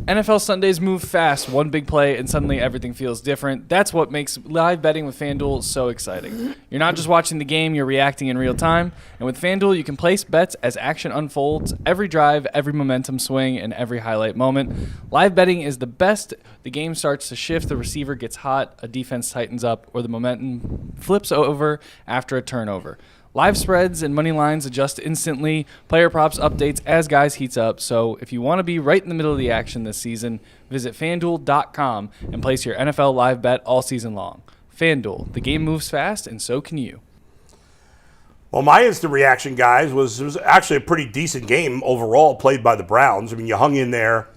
NFL Sundays move fast, one big play, and suddenly everything feels different. That's what makes live betting with FanDuel so exciting. You're not just watching the game, you're reacting in real time. And with FanDuel, you can place bets as action unfolds, every drive, every momentum swing, and every highlight moment. Live betting is the best. The game starts to shift, the receiver gets hot, a defense tightens up, or the momentum flips over after a turnover. Live spreads and money lines adjust instantly. Player props updates as guys heats up. So if you want to be right in the middle of the action this season, visit FanDuel.com and place your NFL live bet all season long. FanDuel, the game moves fast, and so can you. Well, my instant reaction, guys, was it was actually a pretty decent game overall played by the Browns. I mean, you hung in there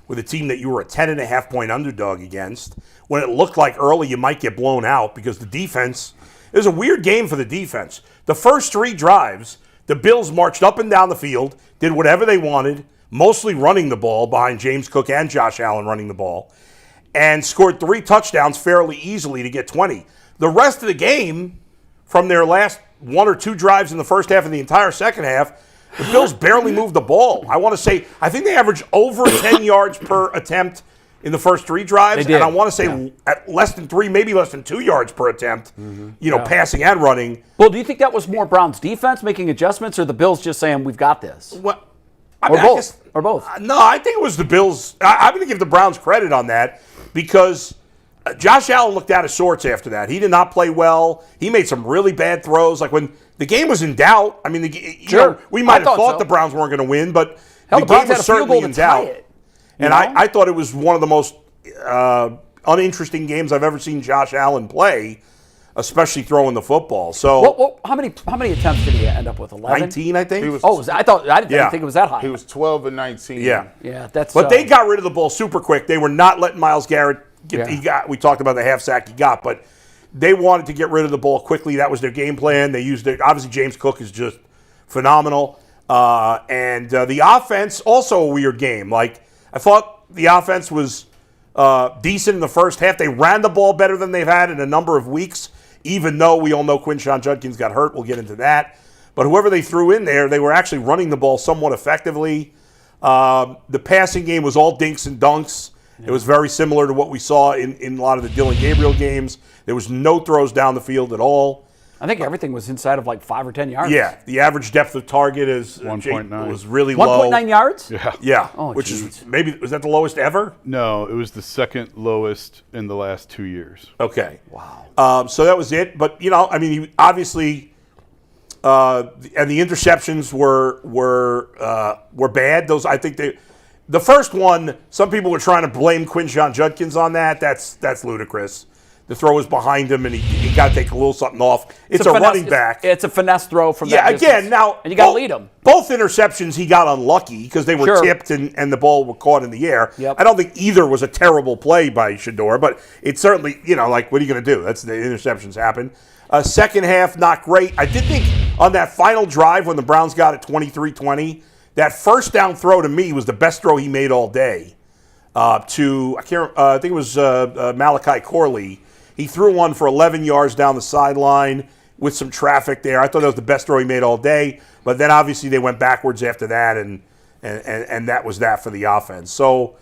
with a team that you were a 10.5-point underdog against when it looked like early you might get blown out because the defense – it was a weird game for the defense. The first 3 drives, the Bills marched up and down the field, did whatever they wanted, mostly running the ball behind James Cook and Josh Allen running the ball, and scored 3 touchdowns fairly easily to get 20. The rest of the game, from their last 1 or 2 drives in the first half and the entire second half, the Bills barely moved the ball. I want to say, I think they averaged over 10 yards per attempt in the first 3 drives, and I want to say at less than 3, maybe less than 2 yards per attempt, passing and running. Well, do you think that was more Browns defense making adjustments or the Bills just saying, we've got this? Well, Or both? No, I think it was the Bills. I'm going to give the Browns credit on that because Josh Allen looked out of sorts after that. He did not play well. He made some really bad throws. Like when the game was in doubt, I mean, we might have thought the Browns weren't going to win, but the game was certainly in doubt. And I thought it was one of the most uninteresting games I've ever seen Josh Allen play, especially throwing the football. So, how many attempts did he end up with? 11? 19, I think. I didn't think it was that high. He was 12 and 19. Yeah, that's. But they got rid of the ball super quick. They were not letting Myles Garrett get. We talked about the half sack he got, but they wanted to get rid of the ball quickly. That was their game plan. They used it. Obviously, James Cook is just phenomenal, and the offense also a weird game. Like. I thought the offense was decent in the first half. They ran the ball better than they've had in a number of weeks, even though we all know Quinshon Judkins got hurt. We'll get into that. But whoever they threw in there, they were actually running the ball somewhat effectively. The passing game was all dinks and dunks. It was very similar to what we saw in a lot of the Dylan Gabriel games. There was no throws down the field at all. I think everything was inside of like 5 or 10 yards. Yeah, the average depth of target is 1.9. Was really low. 1.9 yards? Yeah. Oh, which is maybe was that the lowest ever? No, it was the second lowest in the last 2 years. Okay. Wow. So that was it. But I mean, he obviously, and the interceptions were bad. Those I think the first one, some people were trying to blame Quinshon Judkins on that. That's ludicrous. The throw was behind him, and he got to take a little something off. It's a running back. It's a finesse throw from that distance. Again, now... And you got to lead him. Both interceptions, he got unlucky because they were tipped and the ball was caught in the air. Yep. I don't think either was a terrible play by Shedeur, but it's certainly, like, what are you going to do? That's the interceptions happen. Second half, not great. I did think on that final drive when the Browns got it 23-20, that first down throw to me was the best throw he made all day I think it was Malachi Corley. He threw one for 11 yards down the sideline with some traffic there. I thought that was the best throw he made all day. But then obviously they went backwards after that, and that was that for the offense. So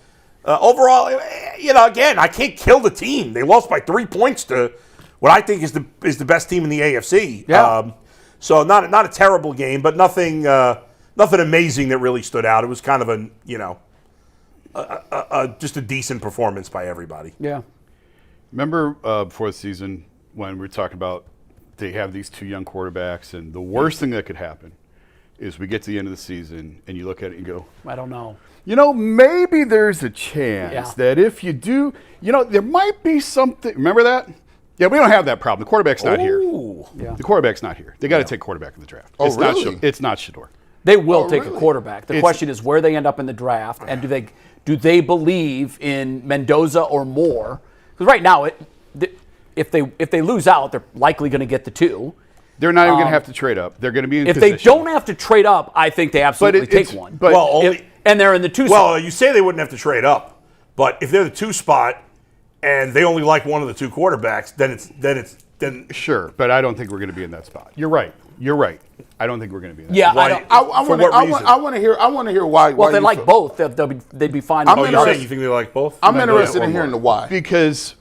overall, again, I can't kill the team. They lost by 3 points to what I think is the best team in the AFC. Yeah. So not a terrible game, but nothing amazing that really stood out. It was kind of just a decent performance by everybody. Yeah. Remember before the season when we were talking about they have these 2 young quarterbacks, and the worst thing that could happen is we get to the end of the season and you look at it and go, I don't know. Maybe there's a chance that if you do, there might be something. Remember that? Yeah, we don't have that problem. The quarterback's not here. Yeah. The quarterback's not here. They got to take quarterback in the draft. Oh, it's really? It's not Shedeur. They will take a quarterback. The question is where they end up in the draft, and do they believe in Mendoza or Moore? Because right now, if they lose out, they're likely going to get the 2. They're not even going to have to trade up. They're going to be in if position. They don't have to trade up, I think they absolutely take one. But and they're in the 2 spot. Well, you say they wouldn't have to trade up, but if they're the 2 spot and they only like one of the 2 quarterbacks, then sure. But I don't think we're going to be in that spot. You're right. You're right. I don't think we're going to be that. Yeah, Why- I for what reason? I want to hear why. well, why they you like feel- both. They'd be fine. I'm with Oh, both. you're interested- saying you think they like both? I'm Mendoza interested or in hearing Moore? the why. Because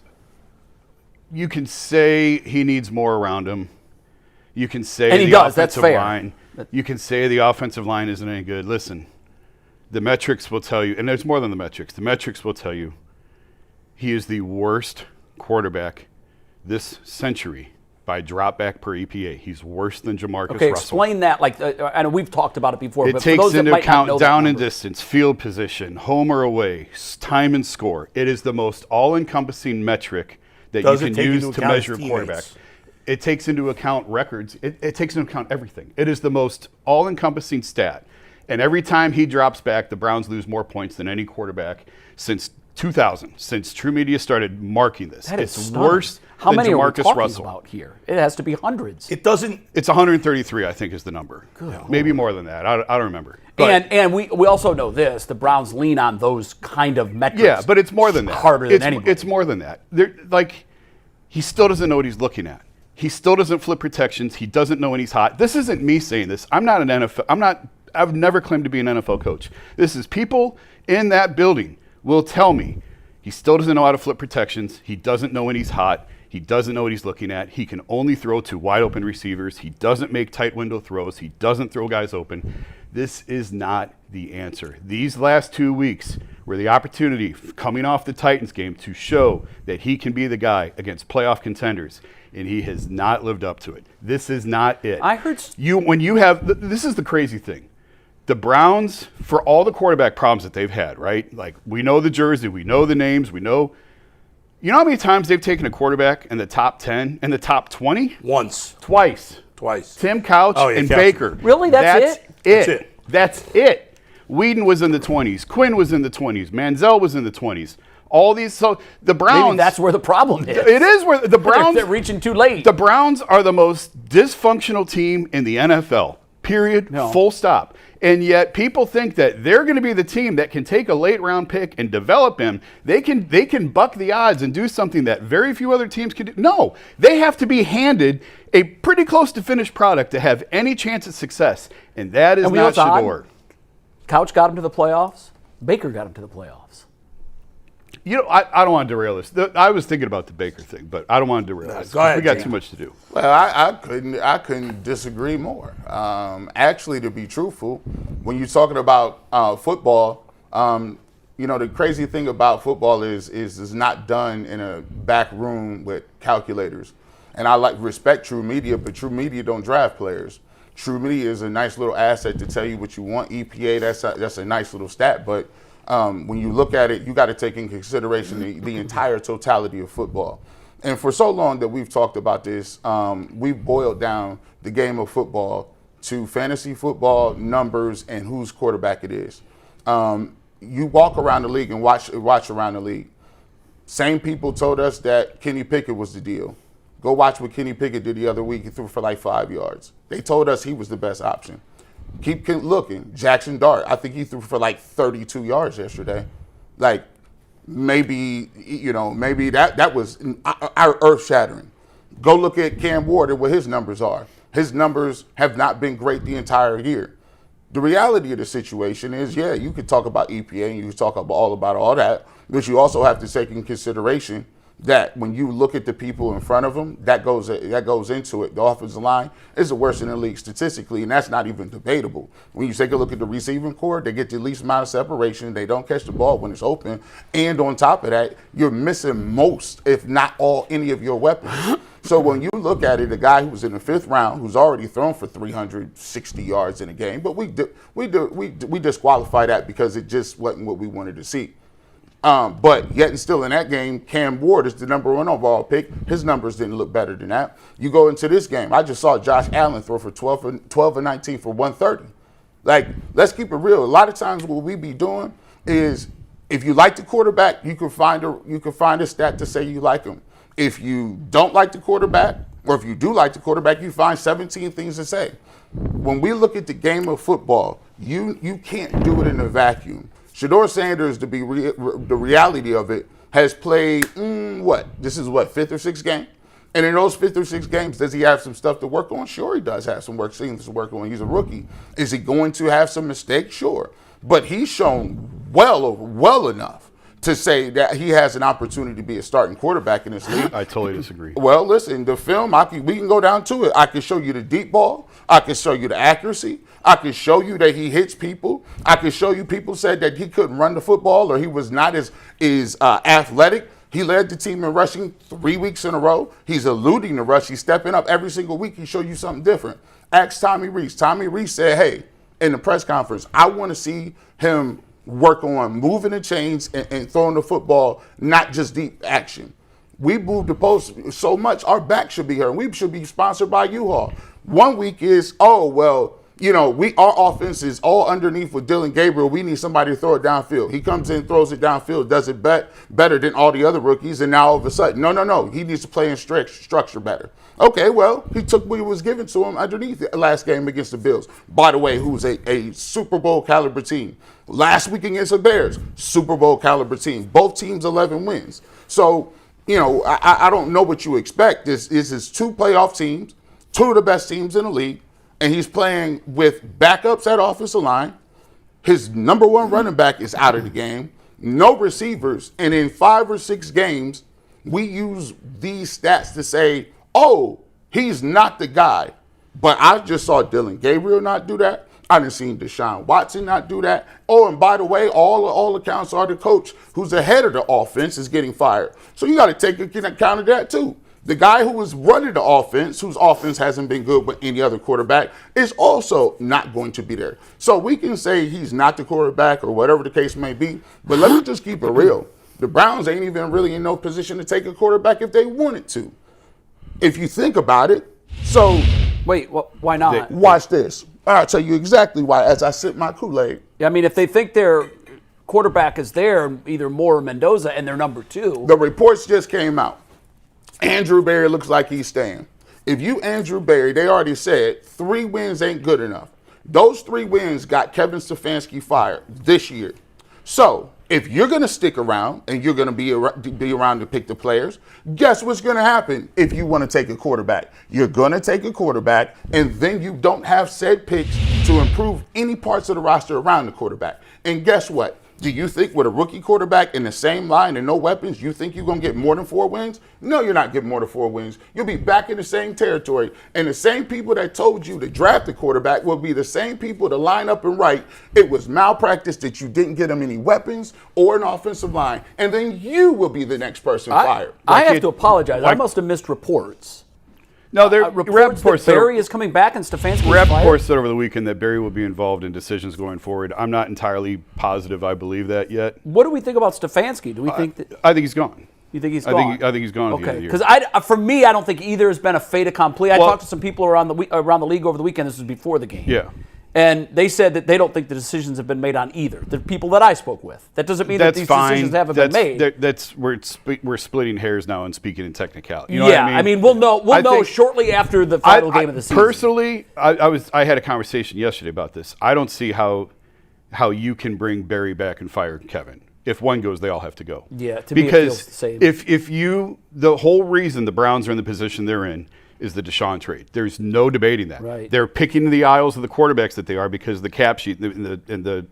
you can say he needs more around him. You can say And he the does, that's offensive fair. line. You can say the offensive line isn't any good. Listen, the metrics will tell you, and there's more than the metrics. The metrics will tell you he is the worst quarterback this century by drop back per EPA. He's worse than Jamarcus Okay, Russell. explain that. Like, I know we've talked about it before, It but for takes those that into might not know account that down and number. distance, field position, home or away, time and score. It is the most all-encompassing metric that Does you it can take use into to account measure a his quarterback. teammates? It takes into account records. It takes into account everything. It is the most all-encompassing stat. And every time he drops back, the Browns lose more points than any quarterback since 2000, since True Media started marking this. That is It's stunning. worse How than many are we Jamarcus talking Russell. about here? It has to be hundreds. It doesn't. It's 133, I think, is the number. Maybe more than that. I don't remember. But- And we also know this: the Browns lean on those kind of metrics. Yeah, but it's more than that. Harder than it's, anybody. It's more than that. He still doesn't know what he's looking at. He still doesn't flip protections. He doesn't know when he's hot. This isn't me saying this. I'm not an NFL. I've never claimed to be an NFL coach. This is people in that building will tell me he still doesn't know how to flip protections. He doesn't know when he's hot. He doesn't know what he's looking at. He can only throw to wide open receivers. He doesn't make tight window throws. He doesn't throw guys open. This is not the answer. These last 2 weeks were the opportunity coming off the Titans game to show that he can be the guy against playoff contenders, and he has not lived up to it. This is not it. I heard This is the crazy thing. The Browns, for all the quarterback problems that they've had, right? Like, we know the jersey, we know the names, we know. You know how many times they've taken a quarterback in the top 10, in the top 20? Once, Twice. twice. Tim Couch Oh, yeah, and Couch. Baker. Really? That's it? That's it. That's it. Whedon was in the 20s. Quinn was in the 20s. Manziel was in the 20s. All these. So the Browns. Maybe that's where the problem is. It is where the Browns. They're reaching too late. The Browns are the most dysfunctional team in the NFL. Period. No. Full stop. And yet people think that they're going to be the team that can take a late round pick and develop him. They can buck the odds and do something that very few other teams can do. No, they have to be handed a pretty close to finished product to have any chance at success. And that is And we know not what's odd? Shador. Couch got him to the playoffs. Baker got him to the playoffs. You know, I don't want to derail this. I was thinking about the Baker thing, but I don't want to derail this. go ahead, We got Jam. too much to do. Well, I couldn't disagree more. Actually, to be truthful, when you're talking about football, the crazy thing about football is it's not done in a back room with calculators. And I respect True Media, but True Media don't draft players. True Media is a nice little asset to tell you what you want. EPA, that's a nice little stat, but when you look at it, you got to take in consideration the entire totality of football. And for so long that we've talked about this, we've boiled down the game of football to fantasy football, numbers, and whose quarterback it is. You walk around the league and watch around the league. Same people told us that Kenny Pickett was the deal. Go watch what Kenny Pickett did the other week. He threw for like 5 yards. They told us he was the best option. Keep looking. Jackson Dart, I think he threw for like 32 yards yesterday. Like, maybe that was earth-shattering. Go look at Cam Ward and what his numbers are. His numbers have not been great the entire year. The reality of the situation is, yeah, you could talk about EPA and you could talk about all that, but you also have to take in consideration that when you look at the people in front of them, that goes into it. The offensive line is the worst in the league statistically, and that's not even debatable. When you take a look at the receiving core, they get the least amount of separation. They don't catch the ball when it's open, and on top of that, you're missing most, if not any of your weapons. So when you look at it, a guy who was in the 5th round, who's already thrown for 360 yards in a game, but we disqualify that because it just wasn't what we wanted to see. But yet and still in that game, Cam Ward is the number 1 overall pick. His numbers didn't look better than that. You go into this game, I just saw Josh Allen throw for 12 and 19 for 130. Like, let's keep it real. A lot of times what we be doing is, if you like the quarterback, you can find a stat to say you like him. If you don't like the quarterback, or if you do like the quarterback, you find 17 things to say. When we look at the game of football, you can't do it in a vacuum. Shador Sanders, the reality of it, has played, this is 5th or 6th game? And in those 5 or 6 games, does he have some stuff to work on? Sure, he does have some things to work on. He's a rookie. Is he going to have some mistakes? Sure. But he's shown well enough to say that he has an opportunity to be a starting quarterback in this league. I totally disagree. Well, listen, the film, we can go down to it. I can show you the deep ball. I can show you the accuracy. I can show you that he hits people. I can show you people said that he couldn't run the football or he was not as athletic. He led the team in rushing 3 weeks in a row. He's eluding the rush. He's stepping up every single week. He showed you something different. Ask Tommy Rees. Tommy Rees said, hey, in the press conference, I want to see him work on moving the chains and throwing the football, not just deep action. We moved the post so much, our back should be here. We should be sponsored by U-Haul. 1 week is, our offense is all underneath with Dylan Gabriel. We need somebody to throw it downfield. He comes in, throws it downfield, does it better than all the other rookies, and now all of a sudden, no, he needs to play in structure better. Okay, well, he took what was given to him underneath the last game against the Bills. By the way, who's a Super Bowl caliber team. Last week against the Bears, Super Bowl caliber team. Both teams 11 wins. So, I don't know what you expect. This is 2 playoff teams, 2 of the best teams in the league, and he's playing with backups at offensive line. His number 1 running back is out of the game. No receivers. And in 5 or 6 games, we use these stats to say, oh, he's not the guy. But I just saw Dylan Gabriel not do that. I done seen Deshaun Watson not do that. Oh, and by the way, all accounts are the coach who's ahead of the offense is getting fired. So you got to take account of that too. The guy who was running the offense, whose offense hasn't been good with any other quarterback, is also not going to be there. So we can say he's not the quarterback or whatever the case may be, but let me just keep it real. The Browns ain't even really in no position to take a quarterback if they wanted to. If you think about it. So wait, why not? Watch this. I'll tell you exactly why as I sip my Kool-Aid. I mean, if they think their quarterback is there, either Moore or Mendoza, and they're number 2. The reports just came out. Andrew Berry looks like he's staying. If you Andrew Berry, they already said 3 wins ain't good enough. Those 3 wins got Kevin Stefanski fired this year. So if you're going to stick around and you're going to be around to pick the players, guess what's going to happen if you want to take a quarterback? You're going to take a quarterback, and then you don't have said picks to improve any parts of the roster around the quarterback. And guess what? Do you think with a rookie quarterback in the same line and no weapons, you think you're going to get more than 4 wins? No, you're not getting more than 4 wins. You'll be back in the same territory. And the same people that told you to draft the quarterback will be the same people to line up and write it was malpractice that you didn't get them any weapons or an offensive line. And then you will be the next person fired. I have to apologize. I must have missed reports. No, reports that Berry is coming back and Stefanski is fired. Rappaport said over the weekend that Berry will be involved in decisions going forward. I'm not entirely positive I believe that yet. What do we think about Stefanski? Do we think that? I think he's gone. You think he's gone? I think he's gone. Okay, because for me, I don't think either has been a fait accompli. I talked to some people around the league over the weekend. This was before the game. Yeah. And they said that they don't think the decisions have been made on either. The people that I spoke with. That doesn't mean that these decisions haven't been made. We're splitting hairs now and speaking in technicality. You know what I mean? We'll know shortly after the final game of the season. Personally, I had a conversation yesterday about this. I don't see how you can bring Berry back and fire Kevin. If one goes, they all have to go. Yeah, to me it feels the same. If the whole reason the Browns are in the position they're in is the Deshaun trade. There's no debating that. Right. They're picking the aisles of the quarterbacks that they are because of the cap sheet and the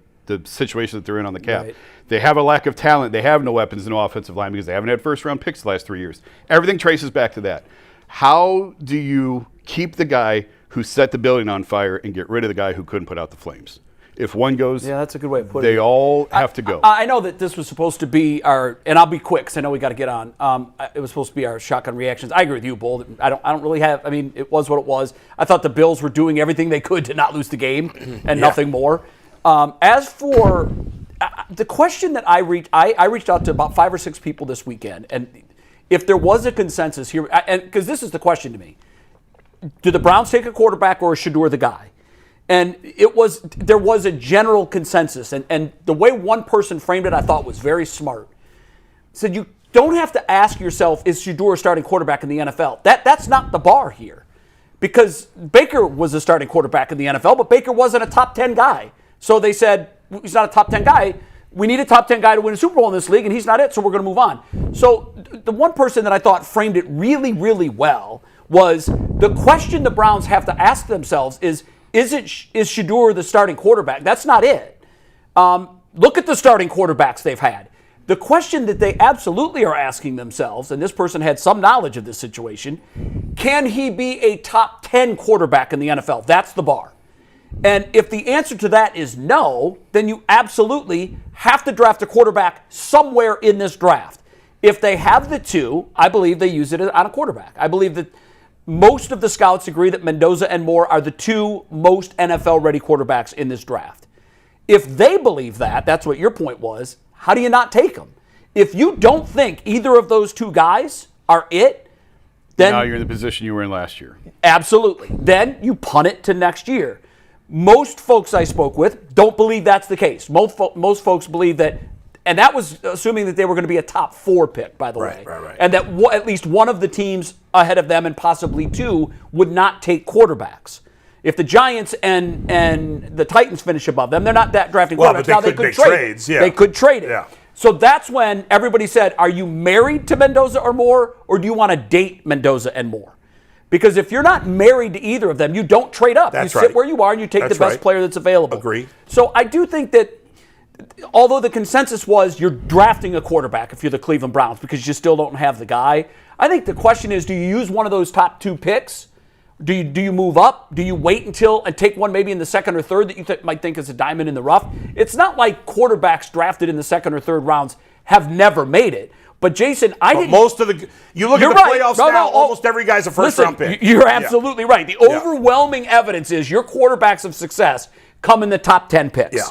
situation that they're in on the cap. Right. They have a lack of talent. They have no weapons, no offensive line because they haven't had first-round picks the last 3 years. Everything traces back to that. How do you keep the guy who set the building on fire and get rid of the guy who couldn't put out the flames? If one goes, yeah, that's a good way of putting it. They all have to go. I know that this was supposed to be our, and I'll be quick because I know we got to get on. It was supposed to be our shotgun reactions. I agree with you, Bull. I don't really have. I mean, it was what it was. I thought the Bills were doing everything they could to not lose the game and nothing more. As for the question that I reached out to about 5 or 6 people this weekend, and if there was a consensus here, and because this is the question to me, do the Browns take a quarterback or is Shedeur the guy? And there was a general consensus, and the way one person framed it I thought was very smart. Said you don't have to ask yourself, is Shedeur a starting quarterback in the NFL? That's not the bar here. Because Baker was a starting quarterback in the NFL, but Baker wasn't a top 10 guy. So they said, he's not a top 10 guy. We need a top 10 guy to win a Super Bowl in this league, and he's not it, so we're going to move on. So the one person that I thought framed it really, really well was the question the Browns have to ask themselves is Shedeur the starting quarterback? That's not it. Look at the starting quarterbacks they've had. The question that they absolutely are asking themselves, and this person had some knowledge of this situation, can he be a top 10 quarterback in the NFL? That's the bar. And if the answer to that is no, then you absolutely have to draft a quarterback somewhere in this draft. If they have the two, I believe they use it on a quarterback. I believe that most of the scouts agree that Mendoza and Moore are the two most NFL-ready quarterbacks in this draft. If they believe that, that's what your point was, how do you not take them? If you don't think either of those two guys are it, then now you're in the position you were in last year. Absolutely. Then you punt it to next year. Most folks I spoke with don't believe that's the case. Most folks believe that, and that was assuming that they were going to be a top 4 pick, by the way. Right. And that at least one of the teams ahead of them, and possibly two, would not take quarterbacks. If the Giants and the Titans finish above them, they're not that drafting quarterbacks. But they now could they make could trade trades, it. yeah. They could trade it. Yeah. So that's when everybody said, are you married to Mendoza or Moore, or do you want to date Mendoza and Moore? Because if you're not married to either of them, you don't trade up. That's you right. sit where you are and you take That's the best right. player that's available. Agree. So I do think that although the consensus was you're drafting a quarterback if you're the Cleveland Browns because you still don't have the guy, I think the question is, do you use one of those top 2 picks? Do you move up? Do you wait until and take one maybe in the second or third that you might think is a diamond in the rough? It's not like quarterbacks drafted in the second or third rounds have never made it. But Jason, Most of the you look at the playoffs now. Almost every guy's a first-round pick. You're absolutely right. The overwhelming evidence is your quarterbacks of success come in the top 10 picks. Yeah.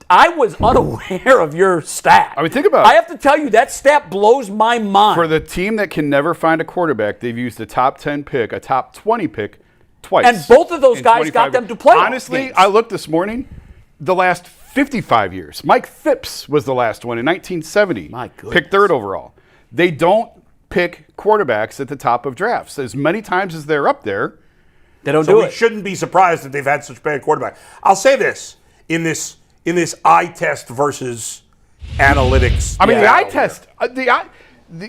I was unaware of your stat. I mean, think about it. I have to tell you, that stat blows my mind. For the team that can never find a quarterback, they've used a top 10 pick, a top 20 pick twice. And both of those in guys got 25 them to playoff Honestly, games. I looked this morning, the last 55 years. Mike Phipps was the last one in 1970. My goodness. Picked 3rd overall. They don't pick quarterbacks at the top of drafts. As many times as they're up there, they don't So do we it. shouldn't be surprised that they've had such bad quarterback. I'll say this in this eye test versus analytics. I mean, the battle eye test.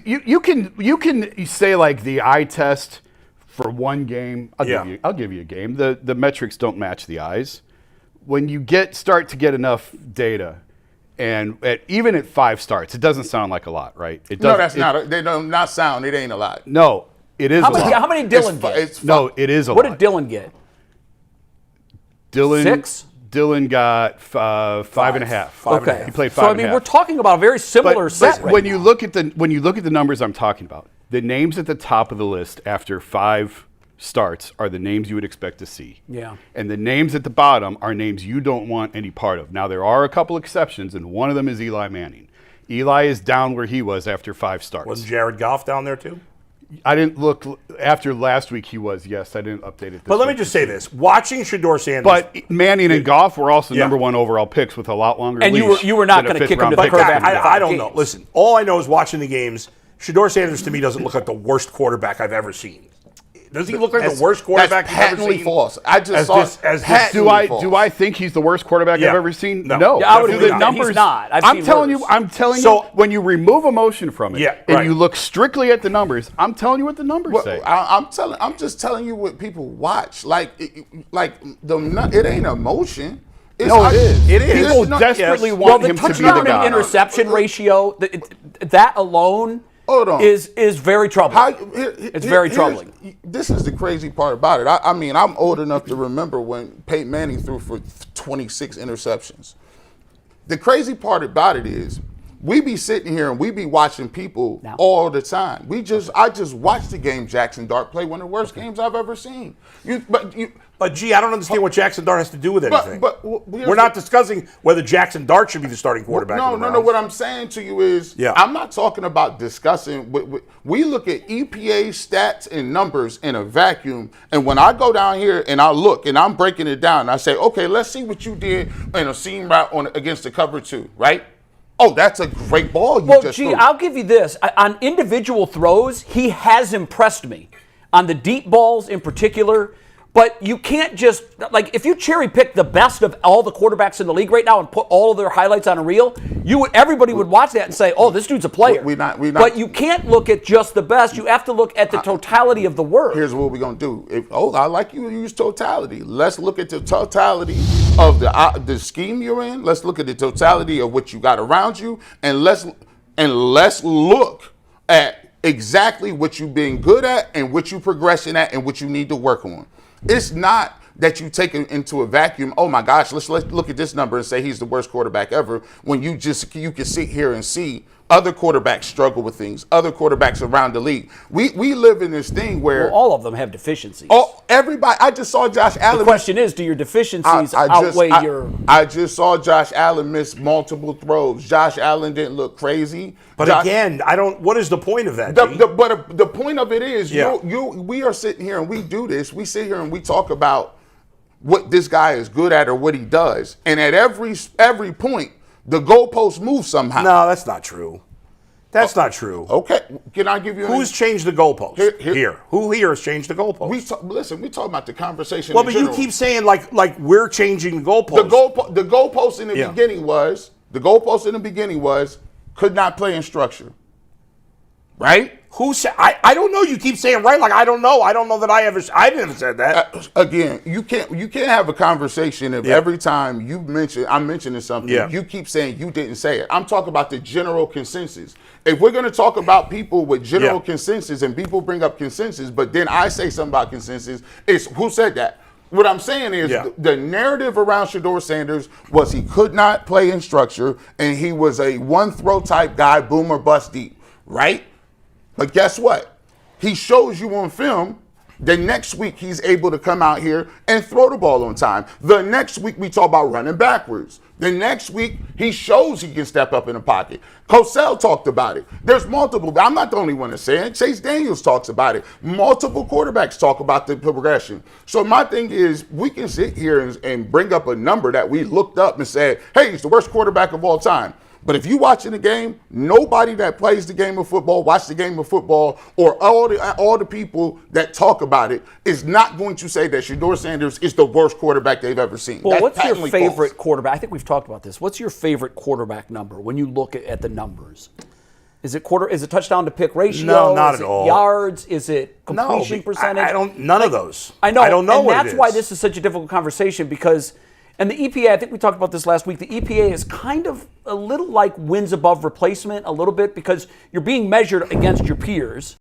You can say like the eye test for one game. I'll give you a game. The metrics don't match the eyes. When you start to get enough data, and even at 5 starts, it doesn't sound like a lot, right? It No, doesn't. not. They don't not sound. It ain't a lot. No, it is. How a lot. many Dylan get? It's No, it is a What lot. did Dylan get? Dylan 6? Dylan got 5.5. Okay. He played 5.5. So I mean, we're talking about a very similar set right when now. you look at the numbers I'm talking about, the names at the top of the list after 5 starts are the names you would expect to see. Yeah. And the names at the bottom are names you don't want any part of. Now there are a couple exceptions, and one of them is Eli Manning. Eli is down where he was after 5 starts. Was Jared Goff down there too? I didn't look after last week. He was, yes. I didn't update it. But let me just say this: watching Shedeur Sanders, But Manning and Goff were also Yeah. number 1 overall picks with a lot longer And leash you were not than a gonna kick him fifth-round to the pick. curb But after I don't games. know. Listen, all I know is watching the games. Shedeur Sanders to me doesn't look like the worst quarterback I've ever seen. Does he look like the worst quarterback That's you've ever patently seen? false. I just As saw this- as this- patently false. Do I think he's the worst quarterback Yeah. I've ever seen? No. Yeah, I would Through agree the with that. numbers, He's not. I've I'm seen telling worse. you, So- when you remove emotion from it, Yeah, and right. you look strictly at the numbers, I'm telling you what the numbers Well, say. I'm just telling you what people watch. It ain't emotion. It's, No, it is. It is. People No, desperately yes. want the him to be the touchdown guy. and interception ratio, that alone Hold on. is very troubling. It's very troubling. This is the crazy part about it. I mean, I'm old enough to remember when Peyton Manning threw for 26 interceptions. The crazy part about it is we be sitting here and we be watching people Now. all the time. I just watched the game Jackson Dart play, one of the worst games I've ever seen. But gee, I don't understand what Jackson Dart has to do with anything. Here's We're not discussing whether Jackson Dart should be the starting quarterback. of the No. Browns. What I'm saying to you is, I'm not talking about discussing. We look at EPA stats and numbers in a vacuum, and when I go down here and I look and I'm breaking it down, I say, okay, let's see what you did in a seam route against the cover 2, right? Oh, that's a great ball you just threw. I'll give you this. On individual throws, he has impressed me. On the deep balls in particular, But you can't just, like, if you cherry pick the best of all the quarterbacks in the league right now and put all of their highlights on a reel, everybody would watch that and say, oh, this dude's a player. We not, but you can't look at just the best. You have to look at the totality of the work. Here's what we're going to do. I like you to use totality. Let's look at the totality of the scheme you're in. Let's look at the totality of what you got around you. And let's look at exactly what you've been good at and what you're progressing at and what you need to work on. It's not that you take it into a vacuum. Oh my gosh, let's look at this number and say he's the worst quarterback ever. When you can sit here and see other quarterbacks struggle with things, other quarterbacks around the league. We live in this thing where all of them have deficiencies. Oh, everybody! I just saw Josh Allen. The question is, do your deficiencies outweigh your? I just saw Josh Allen miss multiple throws. Josh Allen didn't look crazy. But again, I don't. What is the point of that? But the point of it is, we are sitting here and we do this. We sit here and we talk about what this guy is good at or what he does, and at every point, the goalposts move somehow. No, that's not true. That's not true. Okay, can I give you? Who's changed the goalposts here? Who here has changed the goalposts? Listen, we talk about the conversation. Well, but you keep saying like we're changing the goalposts. The goalpost in the beginning was could not play in structure. Right? Who said? I don't know. You keep saying right, like I don't know. I don't know that I never said that. Again, you can't have a conversation if every time I'm mentioning something, you keep saying you didn't say it. I'm talking about the general consensus. If we're going to talk about people with general consensus and people bring up consensus, but then I say something about consensus, it's who said that? What I'm saying is the narrative around Shedeur Sanders was he could not play in structure and he was a one throw type guy, boom or bust deep, right? But guess what? He shows you on film. The next week he's able to come out here and throw the ball on time. The next week we talk about running backwards. The next week he shows he can step up in the pocket. Cosell talked about it. There's multiple. I'm not the only one to say it. Chase Daniels talks about it. Multiple quarterbacks talk about the progression. So my thing is we can sit here and bring up a number that we looked up and said, hey, he's the worst quarterback of all time. But if you watching the game, nobody that plays the game of football, watch the game of football, or all the people that talk about it is not going to say that Shedeur Sanders is the worst quarterback they've ever seen. Well, what's your favorite quarterback? I think we've talked about this. What's your favorite quarterback number when you look at the numbers? Is it touchdown to pick ratio? No, not at all. Yards? Is it completion percentage? I don't. None of those. I know. I don't know and what that's it is. why this is such a difficult conversation because. And the EPA, I think we talked about this last week, the EPA is kind of a little like wins above replacement a little bit because you're being measured against your peers.